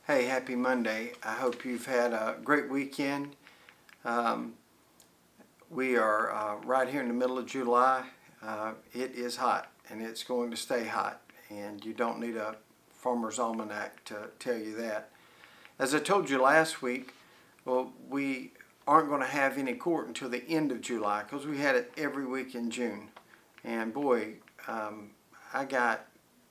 Hey, happy Monday. I hope you've had a great weekend. We are right here in the middle of July. It is hot and it's going to stay hot, and you don't need a farmer's almanac to tell you that. As I told you last week, well, we aren't going to have any court until the end of July because we had it every week in June. And boy, I got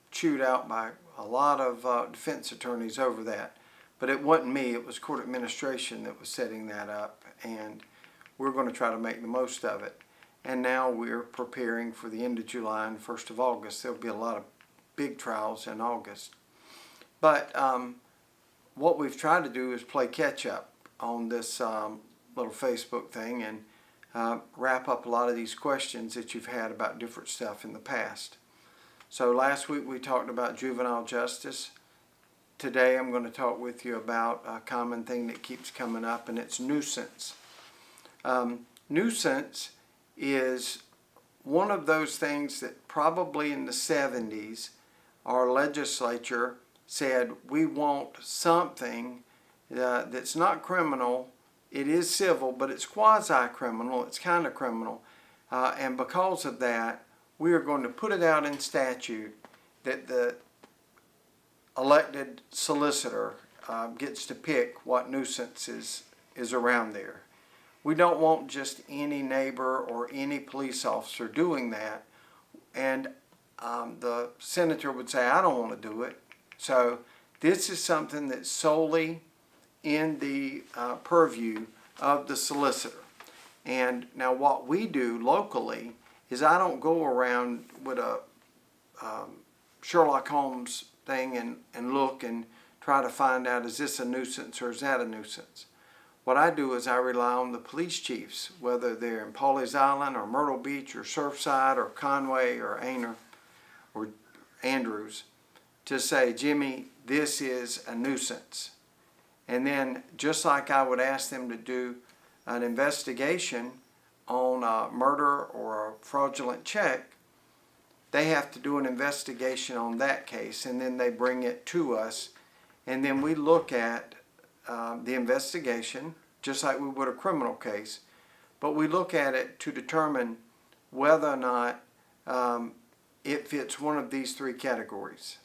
chewed out by a lot of defense attorneys over that. But it wasn't me, it was court administration that was setting that up, and we're going to try to make the most of it. And now we're preparing for the end of July and 1st of August. There'll be a lot of big trials in August. But what we've tried to do is play catch up on this little Facebook thing and wrap up a lot of these questions that you've had about different stuff in the past. So last week we talked about juvenile justice. Today I'm going to talk with you about a common thing that keeps coming up, and it's nuisance. Nuisance is one of those things that probably in the 70s our legislature said we want something that's not criminal. It is civil, but it's quasi-criminal. It's kind of criminal. And because of that, we are going to put it out in statute that the elected solicitor gets to pick what nuisance is around there. We don't want just any neighbor or any police officer doing that. And the senator would say, I don't want to do it. So this is something that's solely in the purview of the solicitor. And now what we do locally is I don't go around with a Sherlock Holmes thing and look and try to find out, is this a nuisance or is that a nuisance? What I do is I rely on the police chiefs, whether they're in Pawleys Island or Myrtle Beach or Surfside or Conway or Aner or Andrews, to say, Jimmy, this is a nuisance. And then just like I would ask them to do an investigation on a murder or a fraudulent check, they have to do an investigation on that case, and then they bring it to us, and then we look at the investigation just like we would a criminal case, but we look at it to determine whether or not it fits one of these three categories.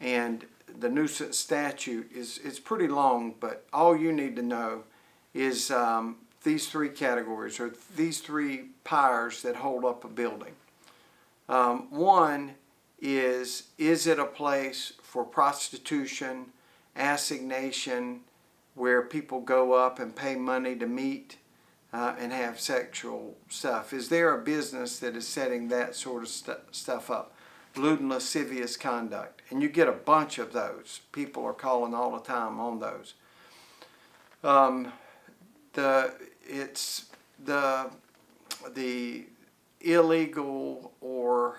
And the nuisance statute is pretty long, but all you need to know is these three categories, or these three piers that hold up a building. One is it a place for prostitution, assignation, where people go up and pay money to meet and have sexual stuff? Is there a business that is setting that sort of stuff up? Lewd and lascivious conduct. And you get a bunch of those. People are calling all the time on those. It's the illegal or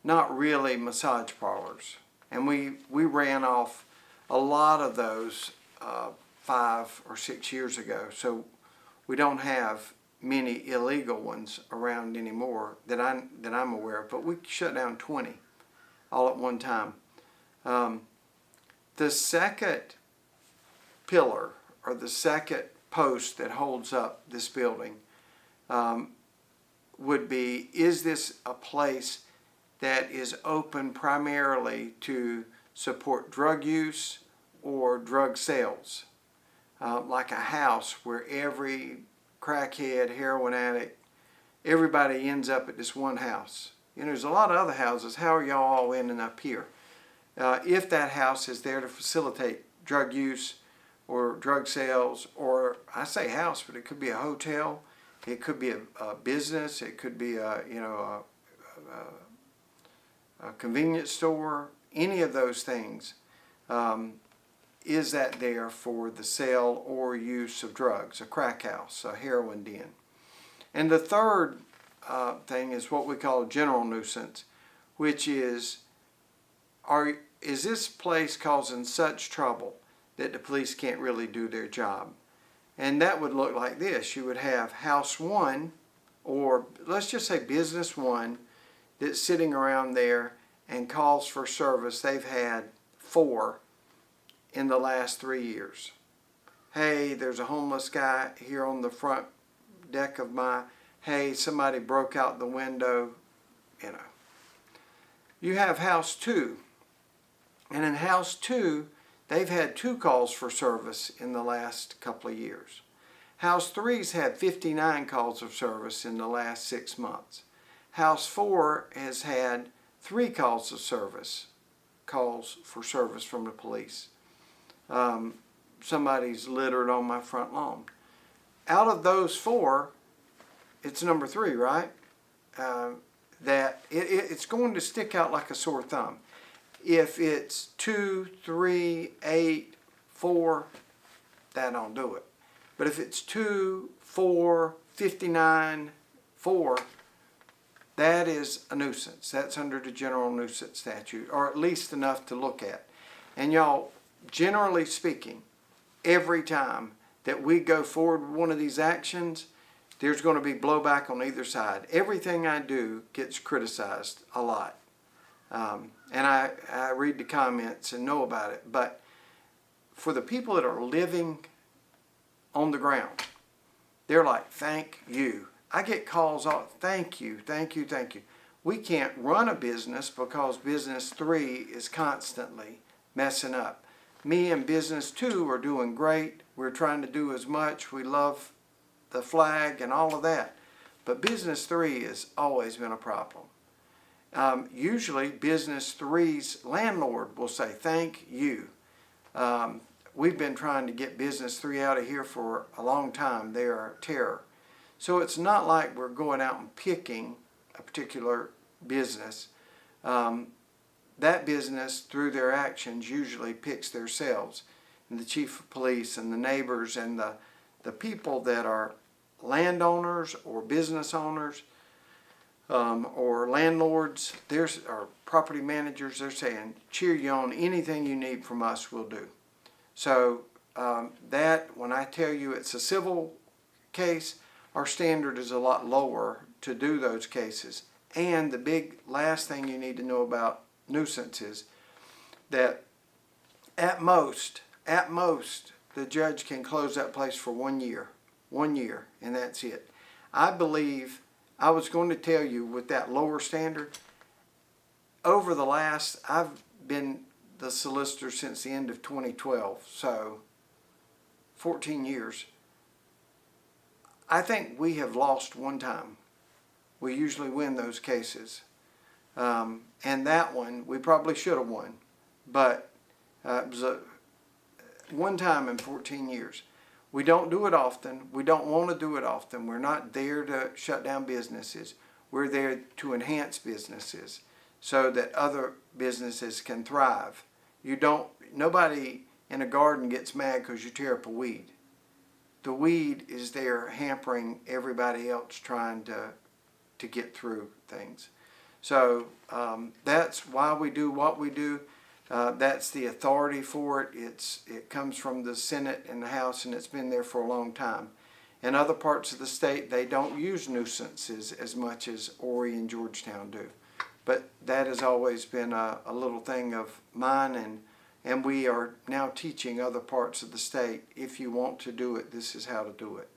not really massage parlors. And we ran off a lot of those 5 or 6 years ago. So we don't have many illegal ones around anymore that I'm aware of, but we shut down 20 all at one time. The second pillar, or the second post that holds up this building, would be, is this a place that is open primarily to support drug use or drug sales? Like a house where every crackhead, heroin addict, everybody ends up at this one house. You know, there's a lot of other houses. How are y'all all ending up here? If that house is there to facilitate drug use or drug sales, or I say house, but it could be a hotel, it could be a business, it could be a convenience store, any of those things. Is that there for the sale or use of drugs? A crack house, a heroin den. And the third thing is what we call general nuisance, which is this place causing such trouble that the police can't really do their job? And that would look like this. You would have house one, or let's just say business one, that's sitting around there and calls for service. They've had 4 in the last 3 years. Hey, there's a homeless guy here on the front deck of my, hey, somebody broke out the window, you know. You have house 2. And in house 2, they've had 2 calls for service in the last couple of years. House 3's had 59 calls of service in the last 6 months. House 4 has had 3 calls of service, calls for service from the police. Somebody's littered on my front lawn. Out of those 4, it's number 3, right? That it's going to stick out like a sore thumb. If it's 2, 3, 8, 4, that don't do it. But if it's 2, 4, 59, 4, that is a nuisance. That's under the general nuisance statute, or at least enough to look at. And y'all, generally speaking, every time that we go forward with one of these actions, there's going to be blowback on either side. Everything I do gets criticized a lot. And I read the comments and know about it. But for the people that are living on the ground, they're like, thank you. I get calls all, thank you, thank you, thank you. We can't run a business because business 3 is constantly messing up. Me and business 2 are doing great. We're trying to do as much. We love the flag and all of that. But business 3 has always been a problem. Usually business 3's landlord will say, thank you. We've been trying to get business 3 out of here for a long time. They are a terror. So it's not like we're going out and picking a particular business. That business, through their actions, usually picks themselves. And the chief of police and the neighbors and the people that are landowners or business owners or landlords, or property managers, they're saying, cheer you on, anything you need from us, we'll do. So that, when I tell you it's a civil case, our standard is a lot lower to do those cases. And the big last thing you need to know about nuisance is that at most, the judge can close that place for 1 year. 1 year, and that's it. I believe, I was going to tell you with that lower standard, over the last, I've been the solicitor since the end of 2012, so 14 years. I think we have lost 1 time. We usually win those cases. And that one, we probably should have won. But it was 1 time in 14 years. We don't do it often. We don't want to do it often. We're not there to shut down businesses. We're there to enhance businesses so that other businesses can thrive. Nobody in a garden gets mad because you tear up a weed. The weed is there hampering everybody else trying to get through things. So that's why we do what we do. That's the authority for it. It comes from the Senate and the House, and it's been there for a long time. In other parts of the state, they don't use nuisances as much as Horry and Georgetown do. But that has always been a little thing of mine, and we are now teaching other parts of the state, if you want to do it, this is how to do it.